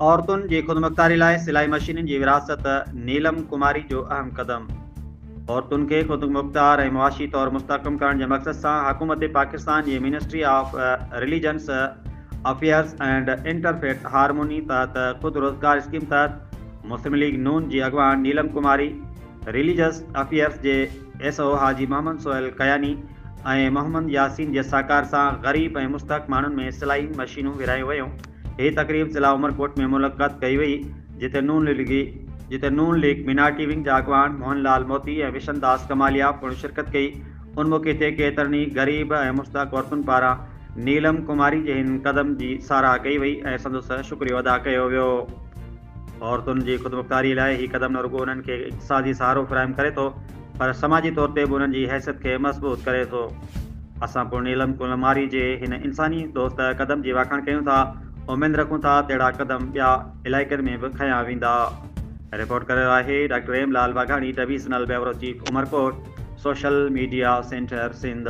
औरतुनि जी ख़ुदमुख़्तारी लाइ सिलाई मशीनुनि जी विरासत, नीलम कुमारी जो अहम क़दम। औरतुनि खे ख़ुदमुख़्तार ऐं मुआशी तौरु मुस्तहकम करण जे मक़सद सां हुकूमत पाकिस्तान जी ministry of religions affairs and interfaith harmony तहत ख़ुद रोज़गार स्कीम तहत मुस्लिम लीग नून जी अॻवान नीलम कुमारी, रिलीजियस अफेयर्स जे SO हाजी मोहम्मद सोहेल कयानी ऐं मोहम्मद यासीन जे सहकार सां ग़रीब ऐं मुस्तहक माण्हुनि में सिलाई मशीनूं विरायूं वयूं। हीअ तक़रीब ज़िला उमरकोट में मुनक़द कई वई, जिते नून लीग मिनारिटी विंग जा अॻवान मोहनलाल मोती ऐं विशन दास कमालिया पिणु शिरकत कई। उन मौक़े ते केतिरनि ई ग़रीब ऐं मुस्तहक औरतुनि पारां नीलम कुमारी जे हिन क़दम जी साराह कई वई ऐं संदसि शुक्रियो अदा कयो वियो। औरतुनि जी ख़ुदमुख़्तारी लाइ हीउ क़दम न रुॻो उन्हनि खे इक़्तिसादी सहारो फ़राहम करे थो, पर समाजी तौर ते बि उन्हनि जी हैसियत खे मज़बूत करे थो। असां पिणु नीलम कुमारी जे हिन इंसानी दोस्त क़दम जी वाखाण कयूं था। उमेद रखूं था त अहिड़ा क़दम ॿिया इलाइक़नि में बि खयां वेंदा। रिपोर्ट कयो आहे doctor M Lal Waghani, divisional bureau chief Umerkot, social media centre Sindh.